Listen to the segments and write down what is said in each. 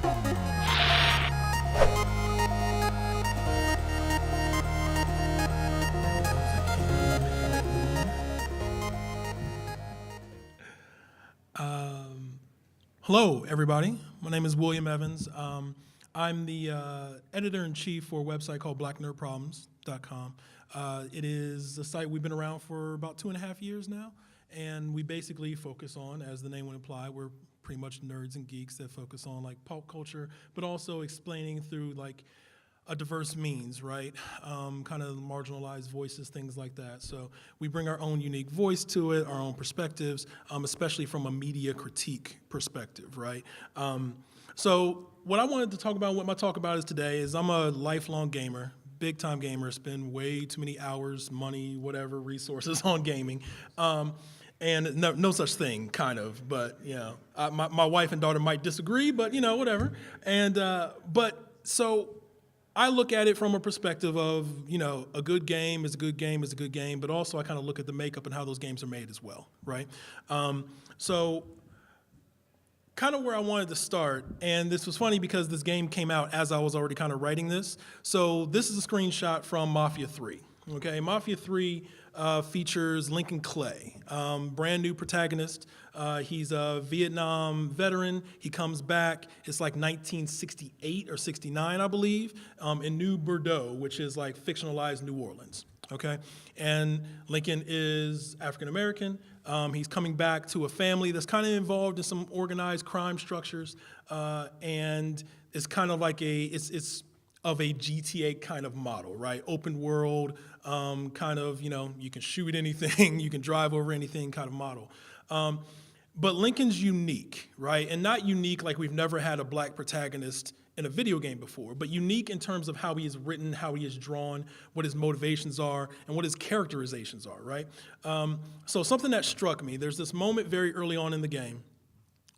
Hello, everybody. My name is William Evans. I'm the editor-in-chief for a website called blacknerdproblems.com. It is a site we've been around for about 2.5 years now, and we basically focus on, as the name would imply, we're pretty much nerds and geeks that focus on like pop culture, but also explaining through like a diverse means, right? Kind of marginalized voices, things like that. So we bring our own unique voice to it, our own perspectives, especially from a media critique perspective, right? So what I wanted to talk about, what my talk about is today, is I'm a lifelong gamer, big time gamer, spend way too many hours, money, whatever, resources on gaming. And no such thing, kind of, but you know, my wife and daughter might disagree, but you know, whatever. And so I look at it from a perspective of, you know, a good game is a good game is a good game, but also I kind of look at the makeup and how those games are made as well, right? So kind of where I wanted to start, and this was funny because this game came out as I was already kind of writing this. So this is a screenshot from Mafia 3. Okay, Mafia 3 features Lincoln Clay, brand new protagonist. He's a Vietnam veteran. He comes back. It's like 1968 or 69, I believe, in New Bordeaux, which is like fictionalized New Orleans. Okay, and Lincoln is African American. He's coming back to a family that's kind of involved in some organized crime structures, and it's kind of like it's of a GTA kind of model, right? Open world, kind of, you know, you can shoot anything, you can drive over anything kind of model. But Lincoln's unique, right? And not unique like we've never had a black protagonist in a video game before, but unique in terms of how he is written, how he is drawn, what his motivations are, and what his characterizations are, right? So something that struck me, there's this moment very early on in the game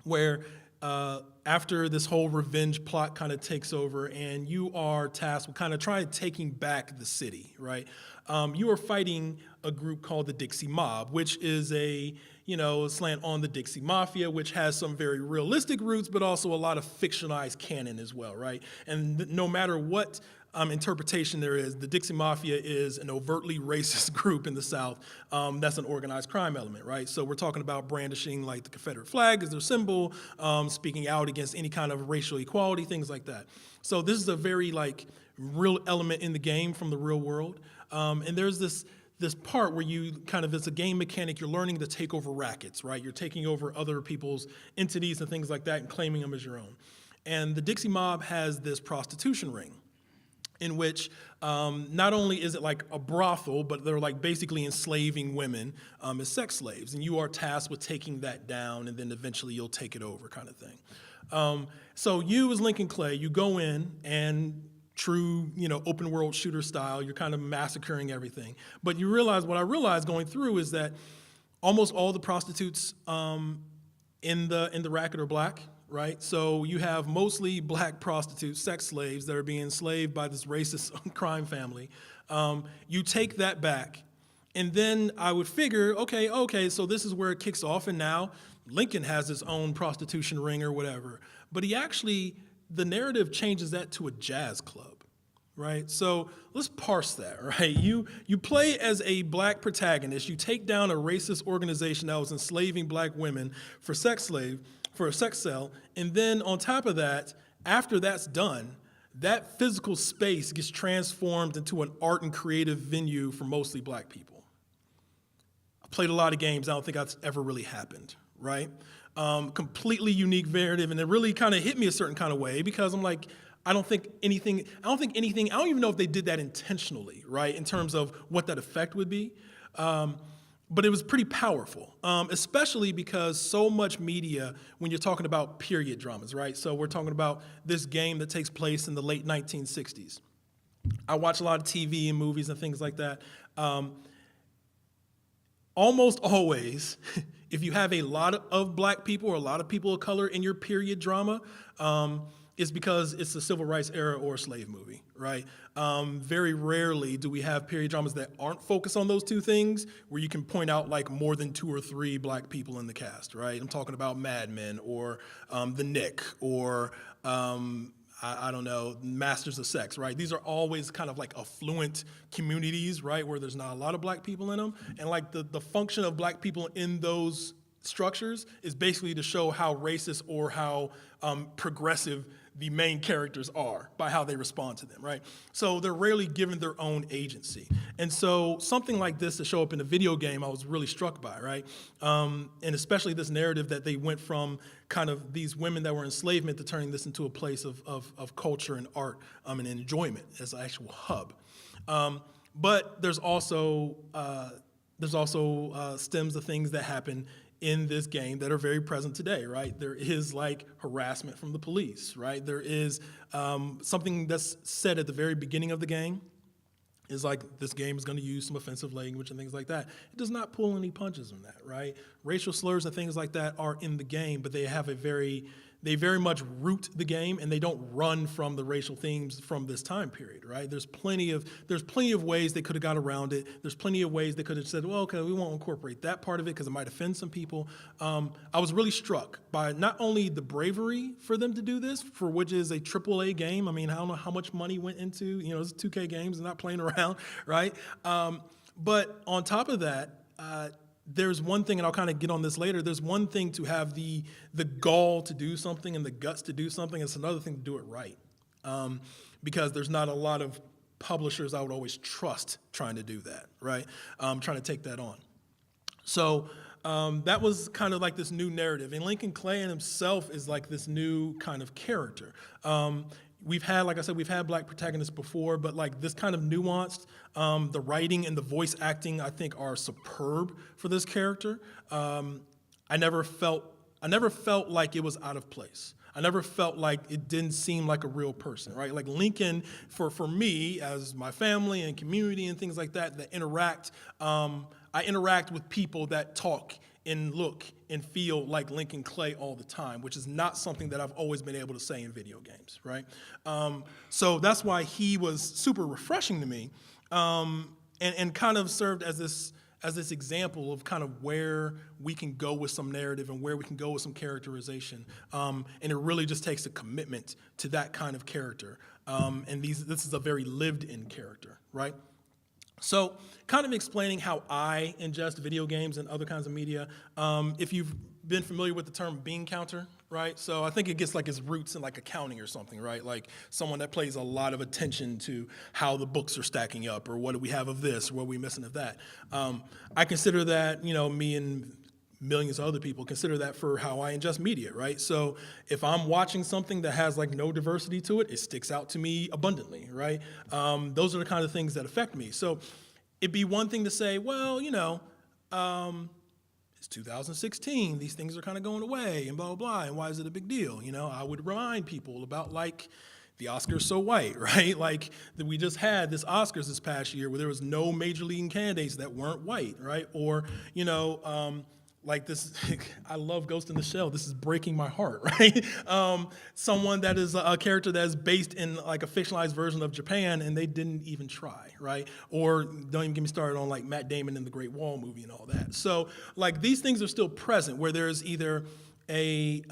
where after this whole revenge plot kind of takes over and you are tasked with kind of trying taking back the city, right? You are fighting a group called the Dixie Mob, which is a, you know, slant on the Dixie Mafia, which has some very realistic roots, but also a lot of fictionalized canon as well, right? And no matter what interpretation there is, the Dixie Mafia is an overtly racist group in the South. That's an organized crime element, right? So we're talking about brandishing like the Confederate flag as their symbol, speaking out against any kind of racial equality, things like that. So this is a very like real element in the game from the real world. And there's this part where you kind of, it's a game mechanic, you're learning to take over rackets, right? You're taking over other people's entities and things like that and claiming them as your own. And the Dixie Mob has this prostitution ring in which not only is it like a brothel, but they're like basically enslaving women as sex slaves. And you are tasked with taking that down, and then eventually you'll take it over kind of thing. So you as Lincoln Clay, you go in and true, you know, open world shooter style, you're kind of massacring everything. But you realize, what I realized going through is that almost all the prostitutes in the racket are black, right? So you have mostly black prostitutes, sex slaves that are being enslaved by this racist crime family. You take that back, and then I would figure, okay, so this is where it kicks off, and now Lincoln has his own prostitution ring or whatever. But he actually, the narrative changes that to a jazz club, right? So let's parse that, right? You play as a black protagonist, you take down a racist organization that was enslaving black women for a sex sale, and then on top of that, after that's done, that physical space gets transformed into an art and creative venue for mostly black people. I played a lot of games, I don't think that's ever really happened, right? Completely unique narrative, and it really kind of hit me a certain kind of way because I'm like, I don't even know if they did that intentionally, right, in terms of what that effect would be. But it was pretty powerful, especially because so much media, when you're talking about period dramas, right? So we're talking about this game that takes place in the late 1960s. I watch a lot of TV and movies and things like that. Almost always, if you have a lot of black people or a lot of people of color in your period drama, is because it's a civil rights era or a slave movie, right? Very rarely do we have period dramas that aren't focused on those two things, where you can point out like more than 2 or 3 black people in the cast, right? I'm talking about Mad Men or The Knick or I don't know, Masters of Sex, right? These are always kind of like affluent communities, right, where there's not a lot of black people in them. And like the function of black people in those structures is basically to show how racist or how progressive the main characters are by how they respond to them, right? So they're rarely given their own agency. And so something like this to show up in a video game, I was really struck by, right? And especially this narrative that they went from kind of these women that were enslavement to turning this into a place of culture and art and enjoyment as an actual hub. But there's also stems of things that happen in this game that are very present today, right? There is like harassment from the police, right? There is something that's said at the very beginning of the game is like, this game is gonna use some offensive language and things like that. It does not pull any punches on that, right? Racial slurs and things like that are in the game, but they have they very much root the game, and they don't run from the racial themes from this time period, right? There's plenty of ways they could have got around it. There's plenty of ways they could have said, well, okay, we won't incorporate that part of it because it might offend some people. I was really struck by not only the bravery for them to do this, for which is a AAA game. I mean, I don't know how much money went into, it's 2K games and not playing around, right? But on top of that, there's one thing, and I'll kind of get on this later, there's one thing to have the gall to do something and the guts to do something. It's another thing to do it right. Because there's not a lot of publishers I would always trust trying to do that, right? Trying to take that on. So that was kind of like this new narrative. And Lincoln Clay in himself is like this new kind of character. We've had, like I said, we've had black protagonists before, but like this kind of nuanced, the writing and the voice acting, I think, are superb for this character. I never felt like it was out of place. I never felt like it didn't seem like a real person, right? Like Lincoln, for me, as my family and community and things like that interact, I interact with people that talk and look and feel like Lincoln Clay all the time, which is not something that I've always been able to say in video games, right? So that's why he was super refreshing to me, and kind of served as this example of kind of where we can go with some narrative and where we can go with some characterization. And it really just takes a commitment to that kind of character. And this is a very lived-in character, right? So kind of explaining how I ingest video games and other kinds of media. If you've been familiar with the term bean counter, right? So I think it gets like its roots in like accounting or something, right? Like someone that pays a lot of attention to how the books are stacking up, or what do we have of this, or what are we missing of that. I consider that, me and millions of other people consider that for how I ingest media, right? So if I'm watching something that has like no diversity to it, it sticks out to me abundantly, right? Those are the kind of things that affect me. So it'd be one thing to say, well, it's 2016, these things are kind of going away and blah, blah, blah, and why is it a big deal? I would remind people about like the Oscars so white, right? Like that we just had this Oscars this past year where there was no major league candidates that weren't white, right? Or, like this, I love Ghost in the Shell. This is breaking my heart, right? Someone that is a character that is based in like a fictionalized version of Japan, and they didn't even try, right? Or don't even get me started on like Matt Damon in the Great Wall movie and all that. So like these things are still present, where there's either an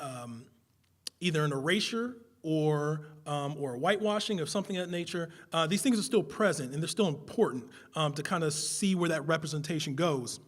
erasure or a whitewashing of something of that nature. These things are still present, and they're still important to kind of see where that representation goes.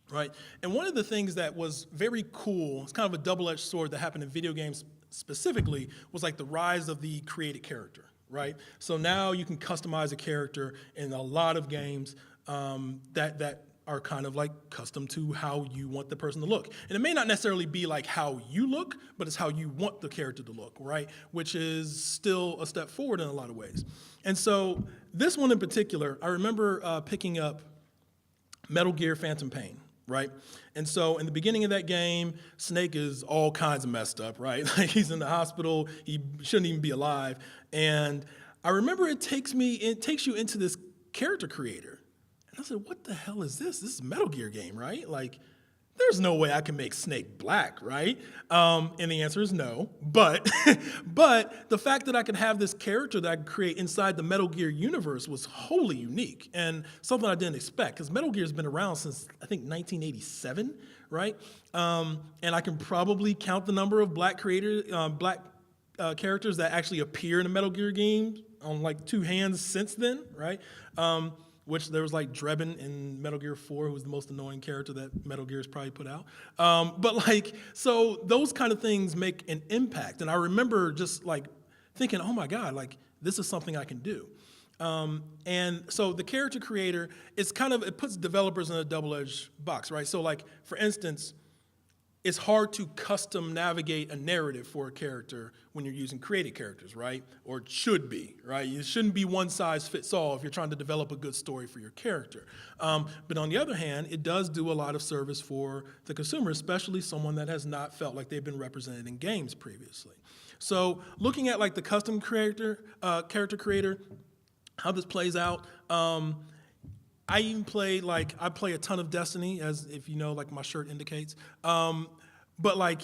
Right, and one of the things that was very cool, it's kind of a double-edged sword that happened in video games specifically, was like the rise of the created character, right? So now you can customize a character in a lot of games that are kind of like custom to how you want the person to look. And it may not necessarily be like how you look, but it's how you want the character to look, right? Which is still a step forward in a lot of ways. And so this one in particular, I remember picking up Metal Gear Phantom Pain. Right? And so in the beginning of that game, Snake is all kinds of messed up, right? Like he's in the hospital, he shouldn't even be alive. And I remember it takes you into this character creator. And I said, what the hell is this? This is a Metal Gear game, right? Like, there's no way I can make Snake black, right? And the answer is no. But but the fact that I could have this character that I could create inside the Metal Gear universe was wholly unique and something I didn't expect, because Metal Gear has been around since, I think, 1987, right? And I can probably count the number of black characters that actually appear in a Metal Gear game on like two hands since then, right? Which there was like Drebin in Metal Gear 4, who was the most annoying character that Metal Gear has probably put out. But like, so those kind of things make an impact. And I remember just like thinking, oh my God, like this is something I can do. And so the character creator, it puts developers in a double-edged box, right? So like, for instance, it's hard to custom navigate a narrative for a character when you're using created characters, right? Or it should be, right? It shouldn't be one size fits all if you're trying to develop a good story for your character. But on the other hand, it does do a lot of service for the consumer, especially someone that has not felt like they've been represented in games previously. So looking at like the custom character creator, how this plays out, I even play a ton of Destiny, as if you know, like my shirt indicates. But like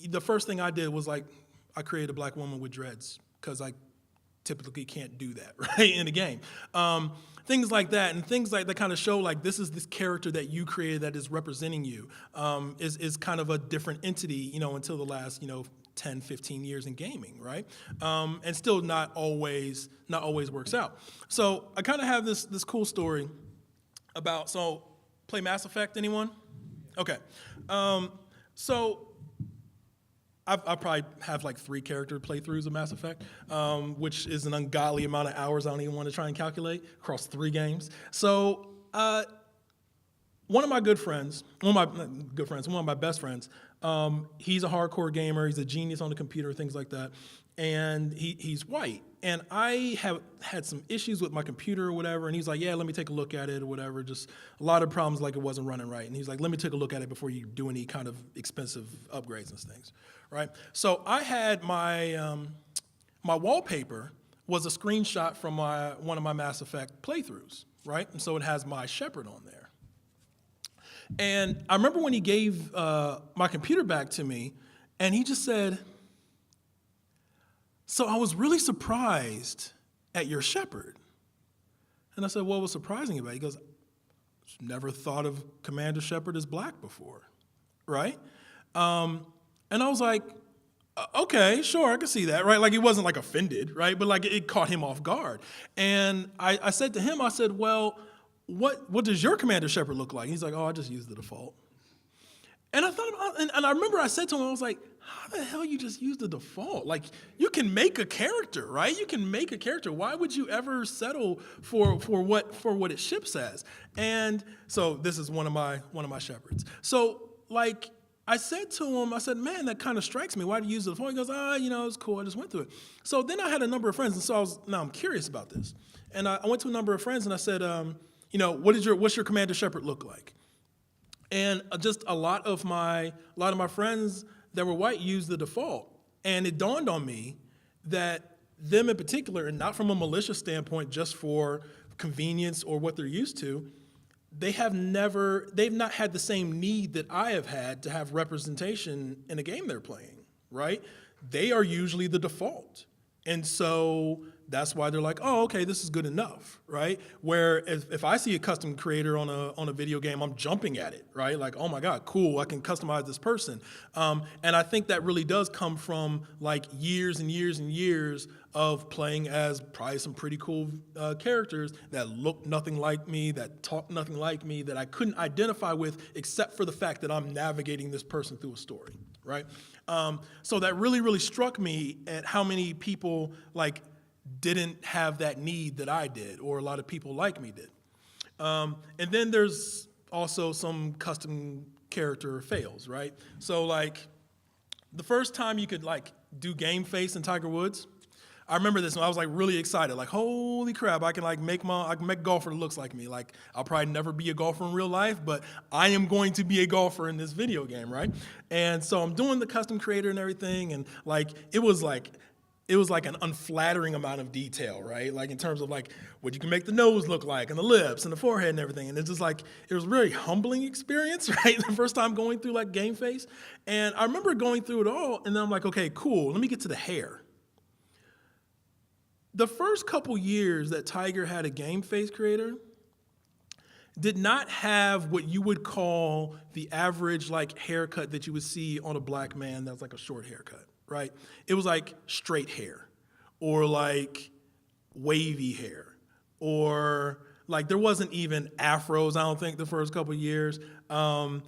the first thing I did was like I created a black woman with dreads, because I typically can't do that, right, in a game. Things like that, and things like that kind of show like this character that you created that is representing you is kind of a different entity, you know, until the last 10, 15 years in gaming, right? And still not always works out. So I kind of have this cool story about, so play Mass Effect, anyone? Okay. So I probably have like 3 character playthroughs of Mass Effect, which is an ungodly amount of hours I don't even want to try and calculate across 3 games. So one of my best friends, he's a hardcore gamer, he's a genius on the computer, things like that, and he's white. And I have had some issues with my computer or whatever, and he's like, yeah, let me take a look at it or whatever, just a lot of problems like it wasn't running right. And he's like, let me take a look at it before you do any kind of expensive upgrades and things, right? So I had my wallpaper was a screenshot from one of my Mass Effect playthroughs, right? And so it has my Shepard on there. And I remember when he gave my computer back to me, and he just said, so I was really surprised at your Shepard. And I said, what was surprising about it? He goes, never thought of Commander Shepard as black before, right? And I was like, okay, sure, I can see that, right? Like, he wasn't like offended, right? But like, it caught him off guard. And I said to him, I said, well, what does your Commander Shepard look like? And he's like, oh, I just use the default. And I thought about, and I remember I said to him, I was like, how the hell you just use the default? Like, you can make a character, right? You can make a character. Why would you ever settle for what it ships as? And so this is one of my Shepards. So like, I said to him, I said, man, that kind of strikes me. Why do you use the default? He goes, it's cool. I just went through it. So then I had a number of friends, and so now I'm curious about this. And I went to a number of friends, and I said, what's your Commander Shepard look like? And just a lot of my friends that were white used the default. And it dawned on me that them in particular, and not from a malicious standpoint, just for convenience or what they're used to, they've not had the same need that I have had to have representation in a game they're playing, right? They are usually the default. And so that's why they're like, oh, okay, this is good enough, right? Where if I see a custom creator on a video game, I'm jumping at it, right? Like, oh my God, cool, I can customize this person. And I think that really does come from like years and years and years of playing as probably some pretty cool characters that look nothing like me, that talk nothing like me, that I couldn't identify with except for the fact that I'm navigating this person through a story, right? So that really, really struck me at how many people like didn't have that need that I did, or a lot of people like me did. And then there's also some custom character fails, right? So like the first time you could like do game face in Tiger Woods, I remember this when I was like really excited, like holy crap, I can make a golfer that looks like me. Like I'll probably never be a golfer in real life, but I am going to be a golfer in this video game, right? And so I'm doing the custom creator and everything, and like it was like it was like an unflattering amount of detail, right? Like in terms of like what you can make the nose look like and the lips and the forehead and everything. And it's just like, it was a very humbling experience, right? The first time going through like Game Face. And I remember going through it all and then I'm like, okay, cool, let me get to the hair. The first couple years that Tiger had a Game Face creator did not have what you would call the average like haircut that you would see on a black man that's like a short haircut. Right? It was like straight hair or like wavy hair or like there wasn't even afros, I don't think, the first couple of years. Now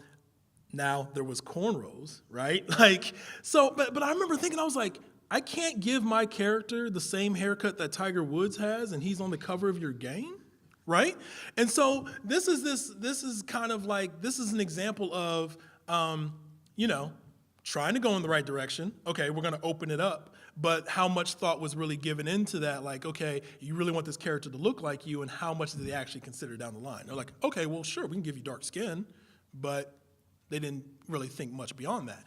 there was cornrows, right? Like, so, but I remember thinking, I was like, I can't give my character the same haircut that Tiger Woods has and he's on the cover of your game, right? And so this is kind of like, this is an example of, you know, trying to go in the right direction. Okay, we're going to open it up. But how much thought was really given into that? Like, okay, you really want this character to look like you, and how much did they actually consider down the line? They're like, okay, well, sure, we can give you dark skin, but they didn't really think much beyond that.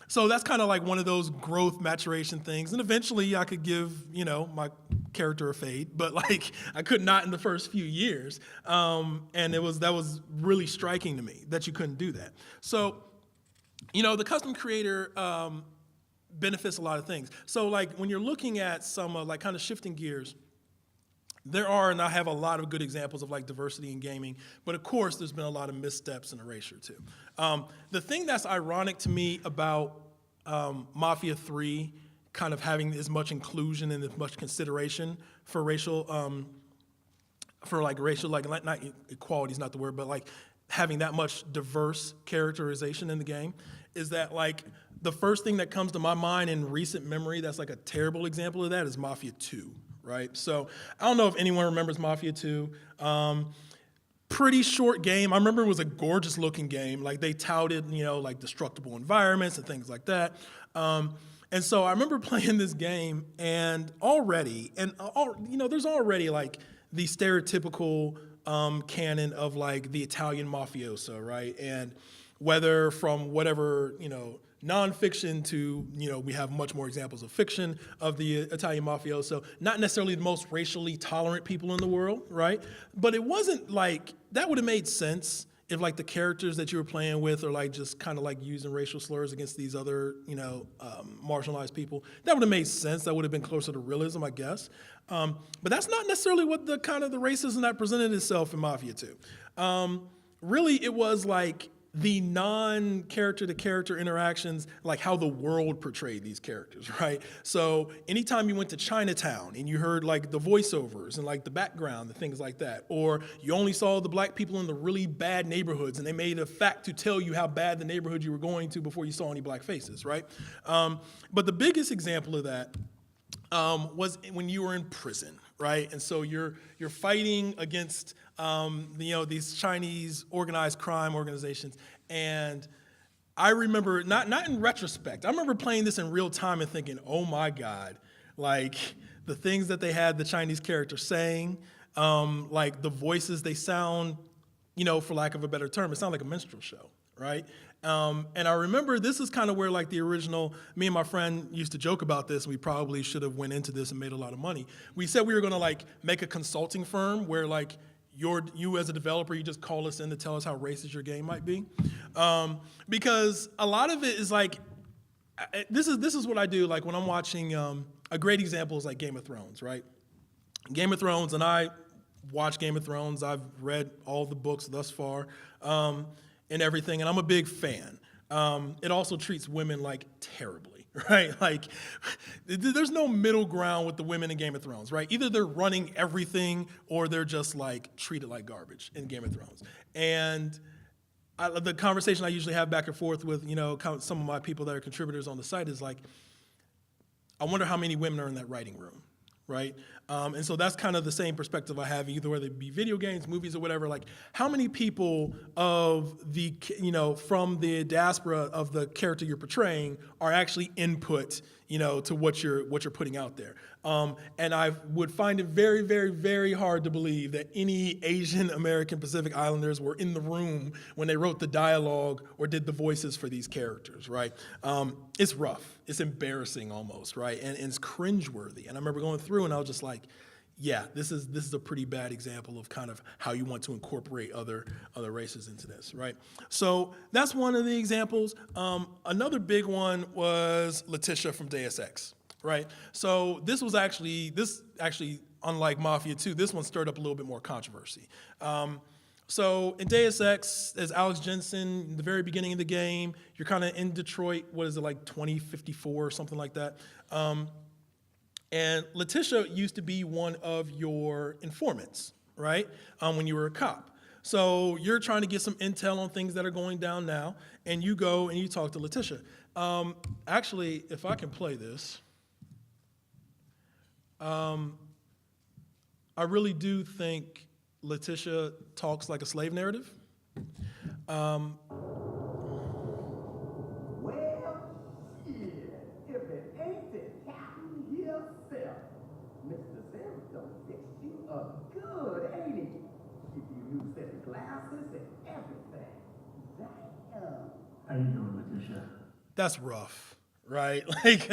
So that's kind of like one of those growth maturation things. And eventually I could give, you know, my character a fade, but like I could not in the first few years. And that was really striking to me that you couldn't do that. So, you know, the custom creator benefits a lot of things. So like when you're looking at some like kind of shifting gears, there are, and I have a lot of good examples of like diversity in gaming, but of course there's been a lot of missteps and erasure too. The thing that's ironic to me about Mafia 3 kind of having as much inclusion and as much consideration for racial, like not equality is not the word, but like having that much diverse characterization in the game is that like the first thing that comes to my mind in recent memory that's like a terrible example of that is Mafia 2, right? So I don't know if anyone remembers Mafia 2. Pretty short game. I remember it was a gorgeous looking game. Like they touted, you know, like destructible environments and things like that. And so I remember playing this game and already, you know, there's already like the stereotypical canon of like the Italian mafioso, right? And whether from whatever, you know, nonfiction to, you know, we have much more examples of fiction of the Italian mafioso, not necessarily the most racially tolerant people in the world, right? But it wasn't like, that would have made sense if like the characters that you were playing with are like just kind of like using racial slurs against these other, you know, marginalized people. That would have made sense. That would have been closer to realism, I guess. But that's not necessarily what the kind of the racism that presented itself in Mafia 2. Really, it was like the non-character-to-character interactions, like how the world portrayed these characters, right? So anytime you went to Chinatown and you heard like the voiceovers and like the background and things like that, or you only saw the black people in the really bad neighborhoods and they made a fact to tell you how bad the neighborhood you were going to before you saw any black faces, right? But the biggest example of that was when you were in prison, right? And so you're fighting against you know, these Chinese organized crime organizations. And I remember, not in retrospect, I remember playing this in real time and thinking, oh my God, like the things that they had the Chinese characters saying, like the voices, they sound, you know, for lack of a better term, it sounded like a minstrel show, right? And I remember this is kind of where like the original, me and my friend used to joke about this. We probably should have went into this and made a lot of money. We said we were gonna like make a consulting firm where like you as a developer, you just call us in to tell us how racist your game might be. Because a lot of it is like, this is what I do like when I'm watching, a great example is like Game of Thrones, right? Game of Thrones, and I watch Game of Thrones. I've read all the books thus far. And everything, and I'm a big fan. It also treats women like terribly, right? Like, there's no middle ground with the women in Game of Thrones, right? Either they're running everything or they're just like treated like garbage in Game of Thrones. And the conversation I usually have back and forth with, you know, some of my people that are contributors on the site is like, I wonder how many women are in that writing room, right? And so that's kind of the same perspective I have, either whether it be video games, movies, or whatever. Like, how many people of the, from the diaspora of the character you're portraying are actually input, to what you're putting out there? And I would find it very, very, very hard to believe that any Asian American Pacific Islanders were in the room when they wrote the dialogue or did the voices for these characters, right? It's rough. It's embarrassing almost, right? And it's cringeworthy. And I remember going through and I was just like, yeah, this is a pretty bad example of kind of how you want to incorporate other races into this, right? So that's one of the examples. Another big one was Letitia from Deus Ex, right? So this actually, unlike Mafia 2, this one stirred up a little bit more controversy. So in Deus Ex, as Alex Jensen, in the very beginning of the game, you're kind of in Detroit, what is it, like 2054 or something like that? And Letitia used to be one of your informants, right, when you were a cop. So you're trying to get some intel on things that are going down now, and you go and you talk to Letitia. Actually, if I can play this, I really do think Letitia talks like a slave narrative. Well, shit, if it ain't the captain himself, Mr. Sarah don't fix you up good, ain't he? Give you new set of glasses and everything. Damn. How you doing, Letitia? That's rough, right? Like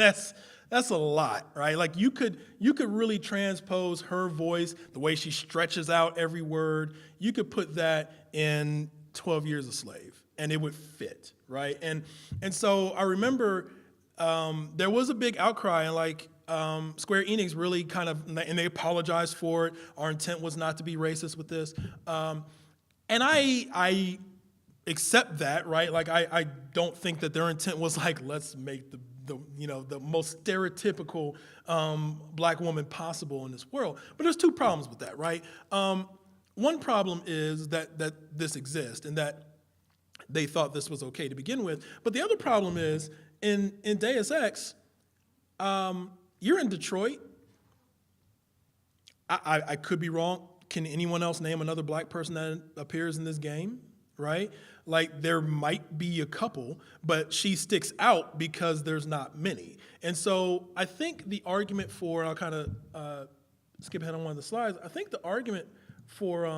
that's a lot, right? Like you could really transpose her voice, the way she stretches out every word. You could put that in 12 Years a Slave, and it would fit, right? And so I remember there was a big outcry, and like Square Enix really kind of, and they apologized for it. Our intent was not to be racist with this, and I accept that, right? Like I don't think that their intent was like, let's make the most stereotypical black woman possible in this world. But there's two problems with that, right? One problem is that this exists and that they thought this was okay to begin with. But the other problem is in Deus Ex, you're in Detroit. I could be wrong. Can anyone else name another black person that appears in this game, right? Like there might be a couple, but she sticks out because there's not many. And so I think the argument for, I'll kind of skip ahead on one of the slides, I think the argument for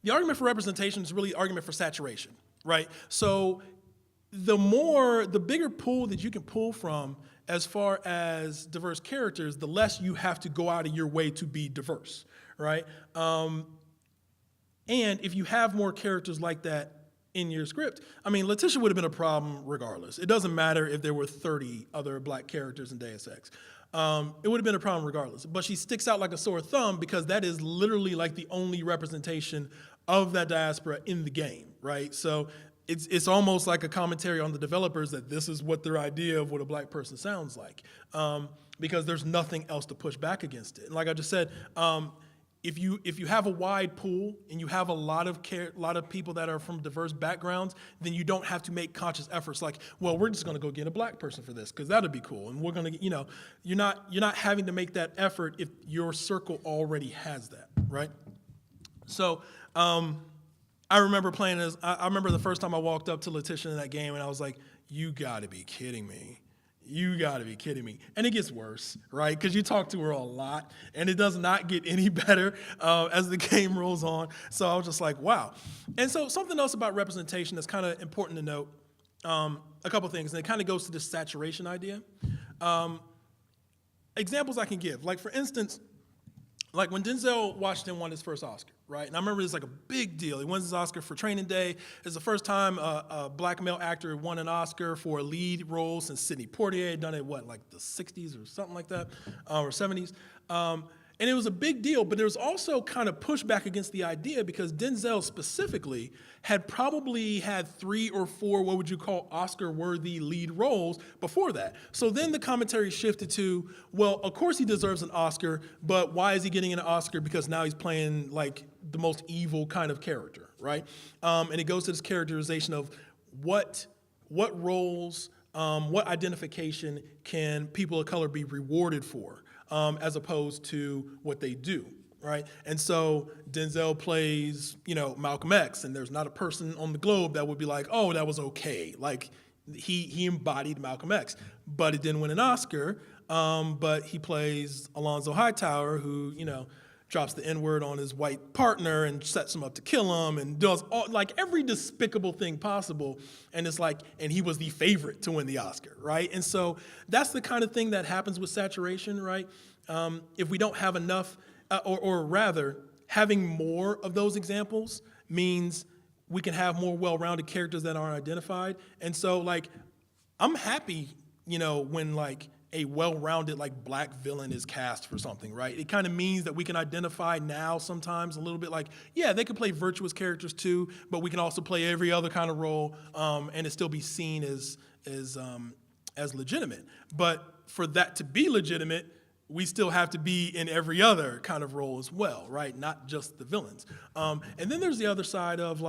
representation is really argument for saturation, right? So the bigger pool that you can pull from as far as diverse characters, the less you have to go out of your way to be diverse, right? And if you have more characters like that in your script, I mean, Letitia would have been a problem regardless. It doesn't matter if there were 30 other black characters in Deus Ex. It would have been a problem regardless. But she sticks out like a sore thumb because that is literally like the only representation of that diaspora in the game, right? So it's almost like a commentary on the developers that this is what their idea of what a black person sounds like, because there's nothing else to push back against it. And like I just said, if you have a wide pool and you have a lot of people that are from diverse backgrounds, then you don't have to make conscious efforts like, well, we're just going to go get a black person for this because that'd be cool, and we're going to, you're not having to make that effort if your circle already has that, right? So I remember playing as I remember the first time I walked up to Letitia in that game, and I was like, you got to be kidding me. You gotta be kidding me. And it gets worse, right? Because you talk to her a lot, and it does not get any better as the game rolls on. So I was just like, wow. And so something else about representation that's kind of important to note, a couple things, and it kind of goes to this saturation idea. Examples I can give, like for instance, like when Denzel Washington won his first Oscar, right? And I remember this like a big deal. He wins his Oscar for Training Day. It's the first time a black male actor won an Oscar for a lead role since Sidney Poitier had done it, like the 60s or something like that, or 70s. And it was a big deal, but there was also kind of pushback against the idea because Denzel specifically had probably had 3 or 4, what would you call Oscar-worthy lead roles before that. So then the commentary shifted to, well, of course he deserves an Oscar, but why is he getting an Oscar? Because now he's playing like the most evil kind of character, right? And it goes to this characterization of what roles what identification can people of color be rewarded for, as opposed to what they do, right? And so Denzel plays, Malcolm X, and there's not a person on the globe that would be like, oh, that was okay. Like, he embodied Malcolm X, but it didn't win an Oscar. But he plays Alonzo Hightower, who, drops the N-word on his white partner and sets him up to kill him and does every despicable thing possible. And it's like, and he was the favorite to win the Oscar, right? And so that's the kind of thing that happens with saturation, right? If we don't have enough, or rather, having more of those examples means we can have more well-rounded characters that aren't identified. And so, I'm happy, when, a well-rounded, black villain is cast for something, right? It kind of means that we can identify now sometimes a little bit they could play virtuous characters too, but we can also play every other kind of role, and it still be seen as legitimate. But for that to be legitimate, we still have to be in every other kind of role as well, right? Not just the villains. And then there's the other side of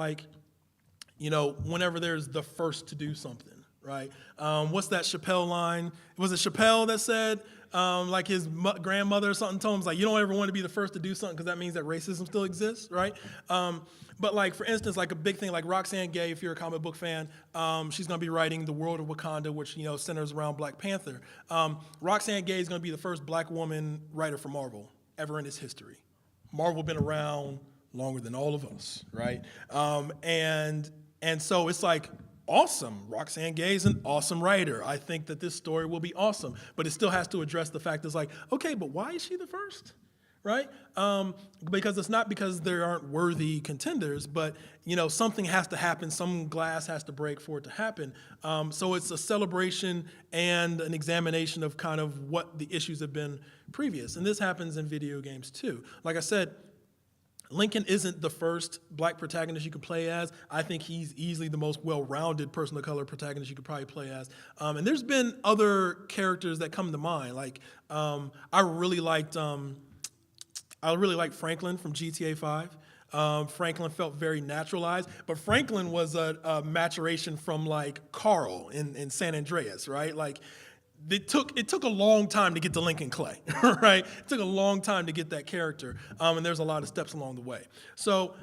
whenever there's the first to do something, right? What's that Chappelle line? Was it Chappelle that said, his grandmother or something told him, you don't ever want to be the first to do something because that means that racism still exists, right? But for instance, a big thing like Roxane Gay, if you're a comic book fan, she's going to be writing The World of Wakanda, which, centers around Black Panther. Roxane Gay is going to be the first black woman writer for Marvel ever in its history. Marvel been around longer than all of us, right? And so it's awesome. Roxane Gay is an awesome writer. I think that this story will be awesome, but it still has to address the fact it's okay, but why is she the first, right? Because it's not because there aren't worthy contenders, but something has to happen, some glass has to break for it to happen. So it's a celebration and an examination of kind of what the issues have been previous, and this happens in video games too. Like I said, Lincoln isn't the first black protagonist you could play as. I think he's easily the most well-rounded person of color protagonist you could probably play as. And there's been other characters that come to mind. I really liked Franklin from GTA 5. Franklin felt very naturalized, but Franklin was a maturation from Carl in San Andreas, right? It took a long time to get to Lincoln Clay, right? It took a long time to get that character, and there's a lot of steps along the way. So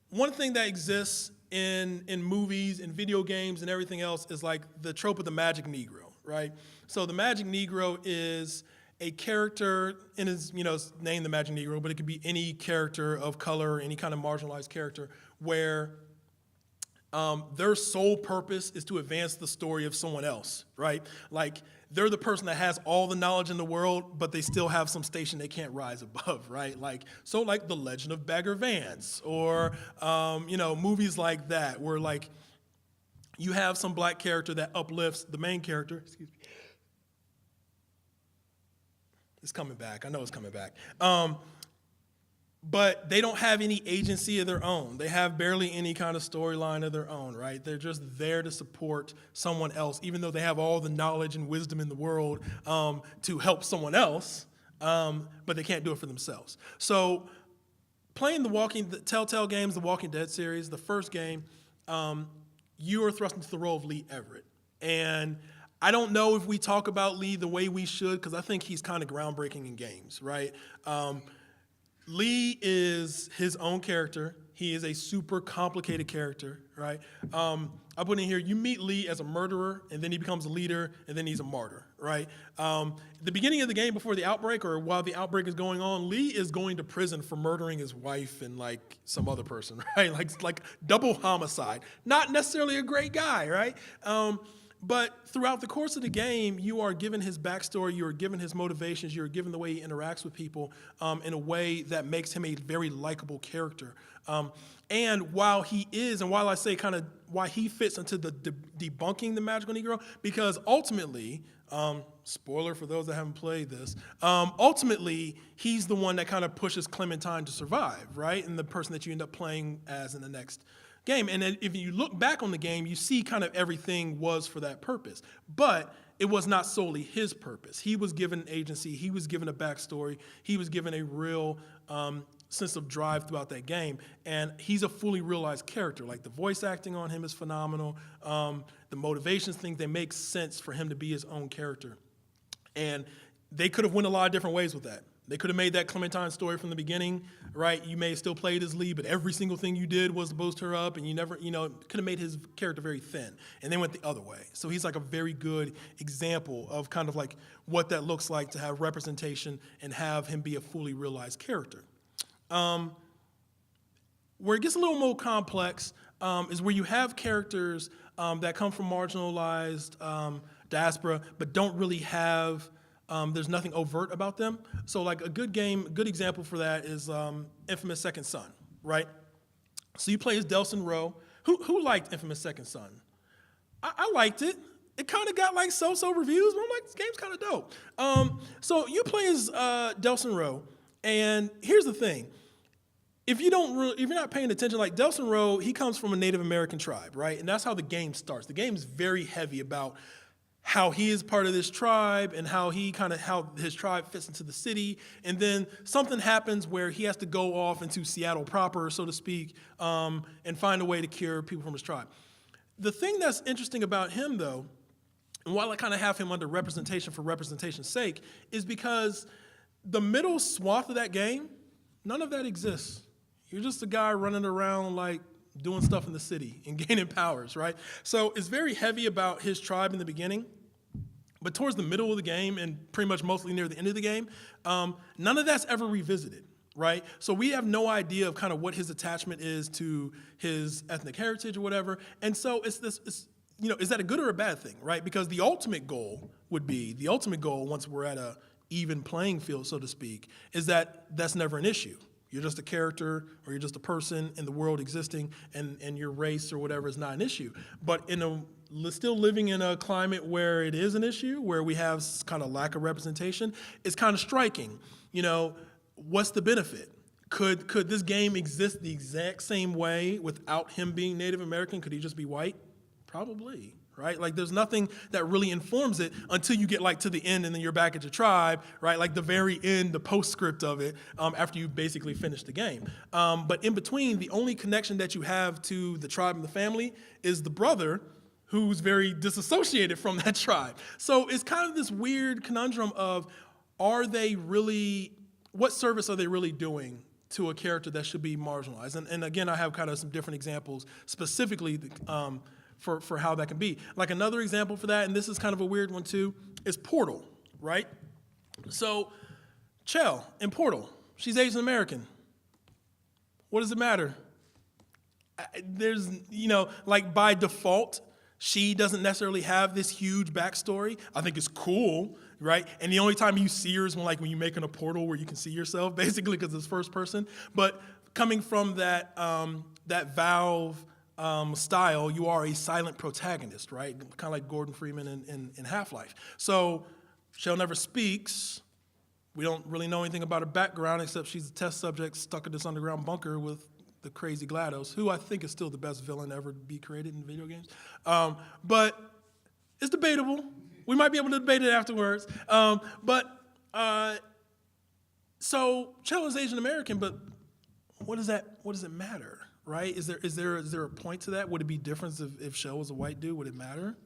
one thing that exists in movies and video games and everything else is the trope of the magic Negro, right? So the magic Negro is a character, and is named the magic Negro, but it could be any character of color, any kind of marginalized character, where their sole purpose is to advance the story of someone else, right? They're the person that has all the knowledge in the world, but they still have some station they can't rise above, right? The Legend of Bagger Vance, or movies like that, where you have some black character that uplifts the main character. Excuse me. It's coming back. I know it's coming back. But they don't have any agency of their own. They have barely any kind of storyline of their own, right? They're just there to support someone else, even though they have all the knowledge and wisdom in the world to help someone else, but they can't do it for themselves. So playing the Telltale games, the Walking Dead series, the first game, you are thrust into the role of Lee Everett. And I don't know if we talk about Lee the way we should, because I think he's kind of groundbreaking in games, right? Lee is his own character. He is a super complicated character, right? I put in here, you meet Lee as a murderer, and then he becomes a leader, and then he's a martyr, right? The beginning of the game, before the outbreak, or while the outbreak is going on, Lee is going to prison for murdering his wife and some other person, right? Like double homicide. Not necessarily a great guy, right? But throughout the course of the game, you are given his backstory, you are given his motivations, you are given the way he interacts with people in a way that makes him a very likable character. And while I say kind of why he fits into the debunking the magical Negro, because ultimately, spoiler for those that haven't played this, ultimately, he's the one that kind of pushes Clementine to survive, right? And the person that you end up playing as in the next game. And then if you look back on the game, you see kind of everything was for that purpose. But it was not solely his purpose. He was given agency. He was given a backstory. He was given a real sense of drive throughout that game, and he's a fully realized character. Like the voice acting on him is phenomenal. The motivations, things, they make sense for him to be his own character. And they could have went a lot of different ways with that. They could have made that Clementine story from the beginning, right? You may have still played as Lee, but every single thing you did was to boost her up, and you never, could have made his character very thin. And they went the other way. So he's like a very good example of kind of like what that looks like to have representation and have him be a fully realized character. Where it gets a little more complex is where you have characters that come from marginalized diaspora, but don't really have, there's nothing overt about them. So like a good example for that is Infamous Second Son, right? So you play as Delson Rowe. Who liked Infamous Second Son? I liked it. It kind of got like so-so reviews, but I'm like, this game's kind of dope. So you play as Delson Rowe, and here's the thing. If you're not paying attention, like Delson Rowe, he comes from a Native American tribe, right? And that's how the game starts. The game is very heavy about how he is part of this tribe and how his tribe fits into the city. And then something happens where he has to go off into Seattle proper, so to speak, and find a way to cure people from his tribe. The thing that's interesting about him, though, and while I kind of have him under representation for representation's sake, is because the middle swath of that game, none of that exists. You're just a guy running around like doing stuff in the city and gaining powers, right? So it's very heavy about his tribe in the beginning, but towards the middle of the game and pretty much mostly near the end of the game, none of that's ever revisited, right? So we have no idea of kind of what his attachment is to his ethnic heritage or whatever. And so is that a good or a bad thing, right? Because the ultimate goal, once we're at a even playing field, so to speak, is that that's never an issue. You're just a character or you're just a person in the world existing, and your race or whatever is not an issue. But still living in a climate where it is an issue, where we have kind of lack of representation, it's kind of striking. What's the benefit? Could this game exist the exact same way without him being Native American? Could he just be white? Probably. Right? Like there's nothing that really informs it until you get like to the end and then you're back at your tribe, right? Like the very end, the postscript of it, after you've basically finished the game. But in between, the only connection that you have to the tribe and the family is the brother who's very disassociated from that tribe. So it's kind of this weird conundrum of, what service are they really doing to a character that should be marginalized? And again, I have kind of some different examples specifically for how that can be. Like another example for that, and this is kind of a weird one too, is Portal, right? So Chell in Portal, she's Asian American. What does it matter? There's, like by default, she doesn't necessarily have this huge backstory. I think it's cool, right? And the only time you see her is when you're making a portal where you can see yourself, basically, because it's first person. But coming from that Valve style, you are a silent protagonist, right? Kind of like Gordon Freeman in Half-Life. So Chell never speaks. We don't really know anything about her background except she's a test subject stuck in this underground bunker with the crazy GLaDOS, who I think is still the best villain ever to be created in video games. But it's debatable. We might be able to debate it afterwards. So Chell is Asian American, but what does it matter? Right? Is there a point to that? Would it be different if Chell was a white dude? Would it matter?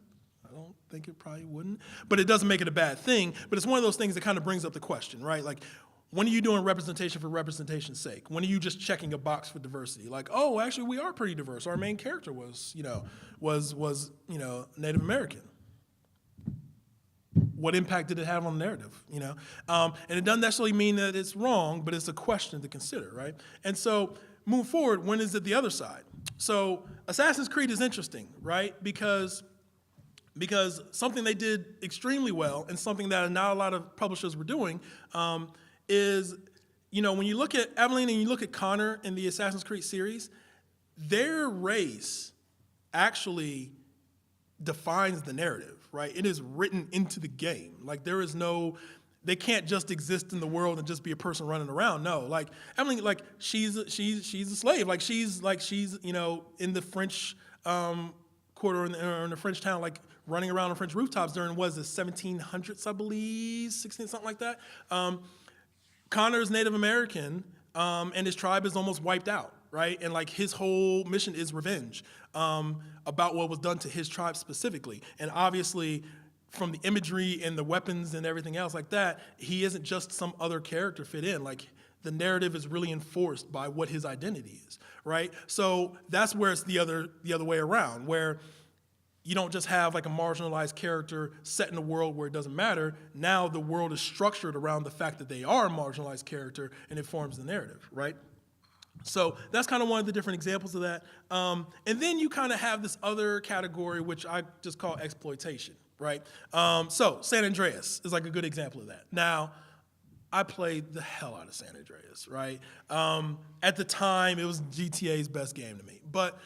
I don't think it probably wouldn't. But it doesn't make it a bad thing. But it's one of those things that kind of brings up the question, right? Like, when are you doing representation for representation's sake? When are you just checking a box for diversity? Like, oh, actually, we are pretty diverse. Our main character was Native American. What impact did it have on the narrative? And it doesn't necessarily mean that it's wrong, but it's a question to consider, right? And so, move forward, when is it the other side? So Assassin's Creed is interesting, right? Because something they did extremely well and something that not a lot of publishers were doing is, when you look at Evelyn and you look at Connor in the Assassin's Creed series, their race actually defines the narrative, right? It is written into the game. Like they can't just exist in the world and just be a person running around. No, like Emily, like she's a slave. Like she's in the French quarter or in the French town, like running around on French rooftops during the 1700s, I believe, 16, something like that. Connor is Native American, and his tribe is almost wiped out, right? And like his whole mission is revenge about what was done to his tribe specifically. And obviously, from the imagery and the weapons and everything else like that, he isn't just some other character fit in. Like the narrative is really enforced by what his identity is, right? So that's where it's the other way around, where you don't just have like a marginalized character set in a world where it doesn't matter. Now the world is structured around the fact that they are a marginalized character, and it forms the narrative, right? So that's kind of one of the different examples of that. And then you kind of have this other category, which I just call exploitation, right? So San Andreas is like a good example of that. Now, I played the hell out of San Andreas, right? At the time, it was GTA's best game to me. But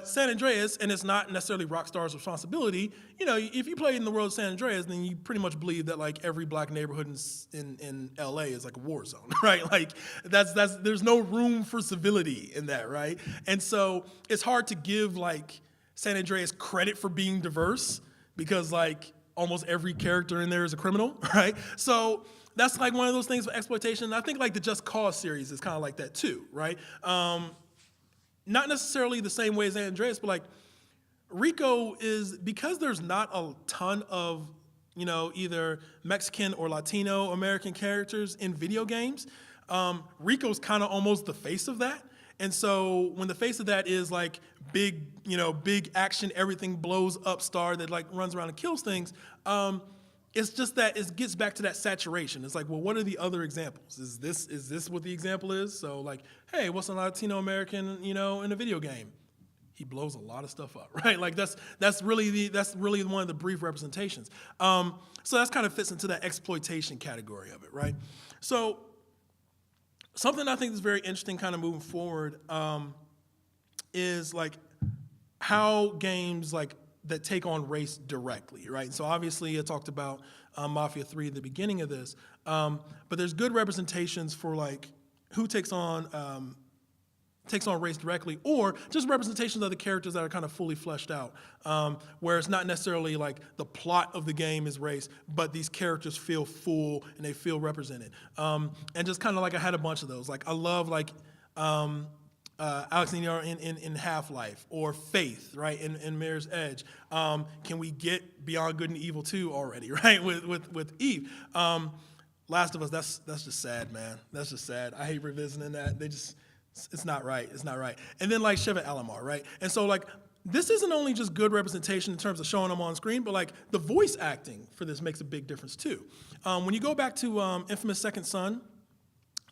San Andreas, and it's not necessarily Rockstar's responsibility, you know, if you play in the world of San Andreas, then you pretty much believe that like every black neighborhood in LA is like a war zone, right? Like there's no room for civility in that, right? And so it's hard to give like San Andreas credit for being diverse because like almost every character in there is a criminal, right? So that's like one of those things for exploitation. And I think like the Just Cause series is kind of like that too, right? Not necessarily the same way as San Andreas, but like Rico is, because there's not a ton of, you know, either Mexican or Latino American characters in video games, Rico's kind of almost the face of that. And so when the face of that is like big, you know, big action, everything blows up star that like runs around and kills things, it's just that it gets back to that saturation. It's like, well, what are the other examples? Is this what the example is? So like, hey, what's a Latino American, you know, in a video game? He blows a lot of stuff up, right? Like that's really one of the brief representations. So that's kind of fits into that exploitation category of it, right? So something I think is very interesting kind of moving forward is like how games like that take on race directly, right? So obviously I talked about Mafia 3 at the beginning of this, but there's good representations for like who takes on race directly, or just representations of the characters that are kind of fully fleshed out, where it's not necessarily like the plot of the game is race, but these characters feel full and they feel represented. And just kind of like I had a bunch of those. Like I love like Alex Nino in Half-Life, or Faith, right, in Mirror's Edge. Can we get Beyond Good and Evil 2 already, right, with Eve? Last of Us, that's just sad, man. That's just sad. I hate revisiting that. It's not right. It's not right. And then like Sheva Alomar, right? And so like this isn't only just good representation in terms of showing them on screen, but like the voice acting for this makes a big difference too. When you go back to Infamous Second Son,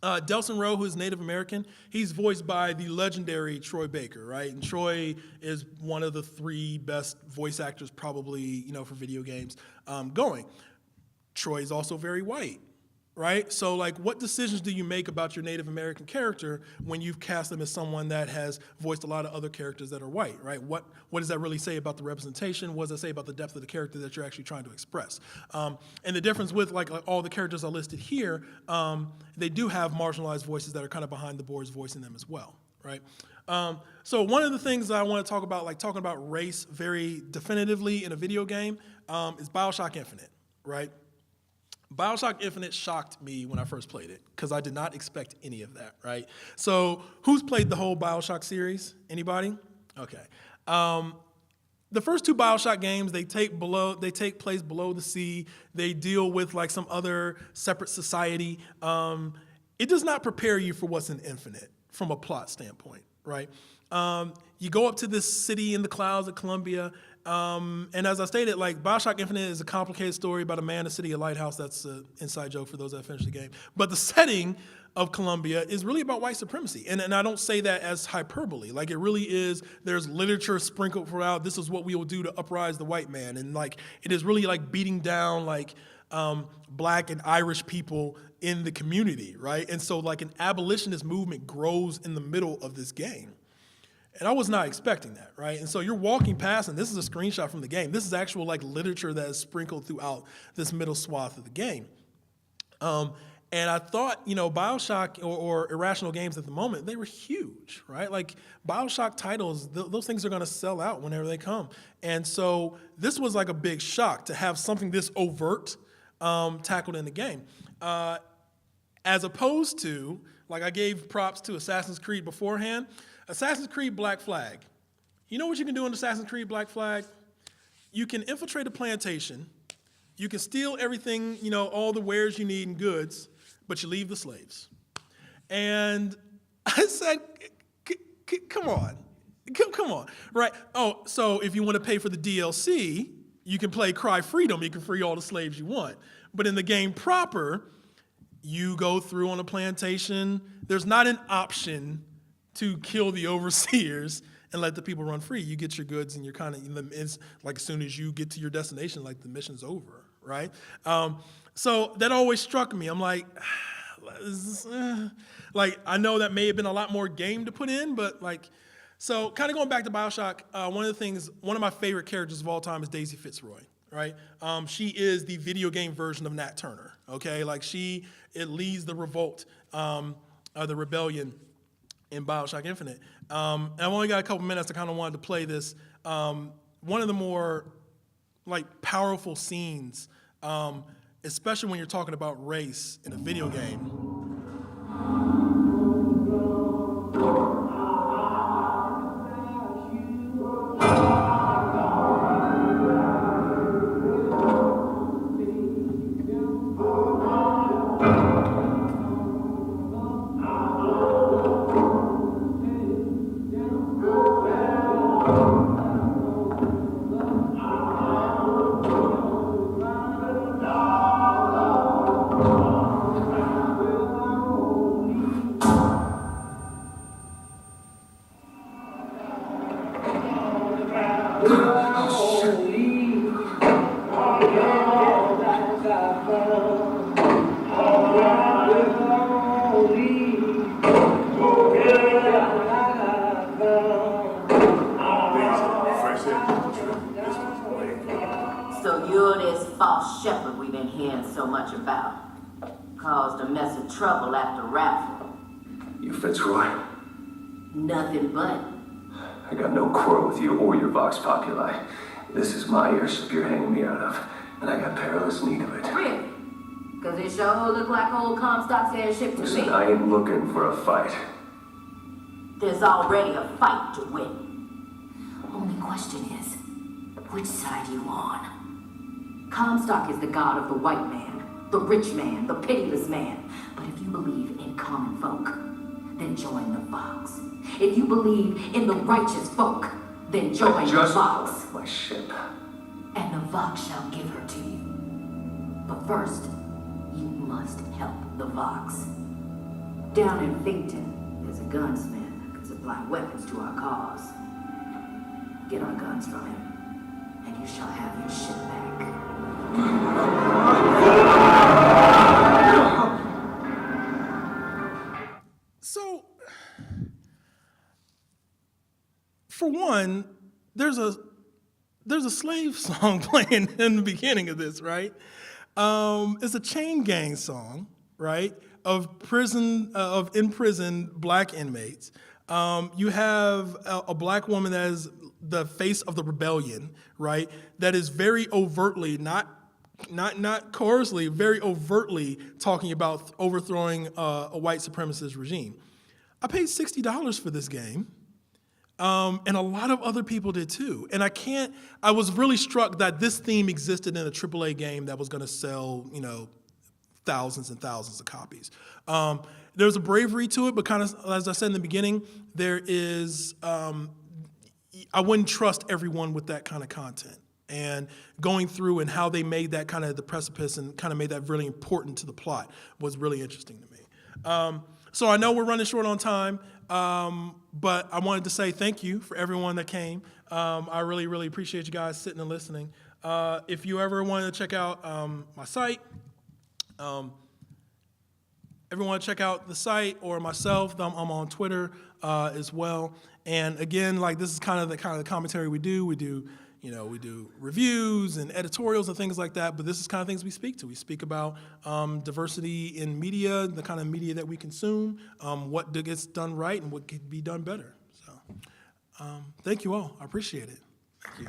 Delson Rowe, who is Native American, he's voiced by the legendary Troy Baker, right? And Troy is one of the 3 best voice actors probably, you know, for video games going. Troy is also very white, right? So like what decisions do you make about your Native American character when you've cast them as someone that has voiced a lot of other characters that are white, right? What does that really say about the representation? What does that say about the depth of the character that you're actually trying to express? And the difference with like all the characters I listed here, they do have marginalized voices that are kind of behind the boards voicing them as well, right? So one of the things that I want to talk about, like talking about race very definitively in a video game, is BioShock Infinite, right? BioShock Infinite shocked me when I first played it because I did not expect any of that, right? So who's played the whole BioShock series? Anybody? Okay. The first 2 BioShock games, they take place below the sea. They deal with like some other separate society. It does not prepare you for what's in Infinite from a plot standpoint, right? You go up to this city in the clouds of Columbia, and as I stated, like BioShock Infinite is a complicated story about a man in a city, a lighthouse. That's an inside joke for those that finished the game. But the setting of Columbia is really about white supremacy. And I don't say that as hyperbole. Like it really is, there's literature sprinkled throughout. This is what we will do to uprise the white man. And like it is really like beating down like black and Irish people in the community, right? And so like an abolitionist movement grows in the middle of this game. And I was not expecting that, right? And so you're walking past, and this is a screenshot from the game. This is actual like literature that is sprinkled throughout this middle swath of the game. And I thought, you know, BioShock or Irrational Games at the moment, they were huge, right? Like BioShock titles, those things are going to sell out whenever they come. And so this was like a big shock to have something this overt tackled in the game. As opposed to like I gave props to Assassin's Creed beforehand. Assassin's Creed Black Flag. You know what you can do in Assassin's Creed Black Flag? You can infiltrate a plantation. You can steal everything, you know, all the wares you need and goods, but you leave the slaves. And I said, come on, come on, right? Oh, so if you want to pay for the DLC, you can play Cry Freedom. You can free all the slaves you want. But in the game proper, you go through on a plantation. There's not an option to kill the overseers and let the people run free. You get your goods and you're kind of, it's like as soon as you get to your destination, like the mission's over, right? So that always struck me. I'm like, like I know that may have been a lot more game to put in, but like, so kind of going back to BioShock, one of my favorite characters of all time is Daisy Fitzroy, right? She is the video game version of Nat Turner, okay? Like it leads the revolt, the rebellion in BioShock Infinite. And I've only got a couple minutes. I kind of wanted to play this. One of the more like powerful scenes, especially when you're talking about race in a video game. So you're this false shepherd we've been hearing so much about. Caused a mess of trouble at the raffle. You Fitzroy? Nothing but. I got no quarrel with you or your Vox Populi. This is my airship you're hanging me out of, and I got perilous need of it. Really? Because it sure look like old Comstock's airship to Listen, me. I ain't looking for a fight. There's already a fight to win. Only question is, which side are you on? Comstock is the god of the white man, the rich man, the pitiless man. But if you believe in common folk, then join the Vox. If you believe in the righteous folk, then join the Vox. My ship. And the Vox shall give her to you. But first, you must help the Vox. Down in Finkton, there's a gunsmith that can supply weapons to our cause. Get our guns from him, and you shall have your ship back. So, for one, there's a slave song playing in the beginning of this, right? It's a chain gang song, right? Of imprisoned black inmates. You have a black woman that is the face of the rebellion, right? That is very overtly, not coarsely, very overtly talking about overthrowing a white supremacist regime. I paid $60 for this game, and a lot of other people did too. And I was really struck that this theme existed in a AAA game that was going to sell, thousands and thousands of copies. There's a bravery to it, but kind of, as I said in the beginning, there is, I wouldn't trust everyone with that kind of content. And going through and how they made that kind of the precipice and kind of made that really important to the plot was really interesting to me. So I know we're running short on time, but I wanted to say thank you for everyone that came. I really, really appreciate you guys sitting and listening. If you ever want to check out my site, everyone check out the site or myself. I'm on Twitter as well. And again, like this is kind of the commentary we do. We do reviews and editorials and things like that, but this is kind of things we speak to. We speak about diversity in media, the kind of media that we consume, what gets done right and what could be done better. So thank you all. I appreciate it. Thank you.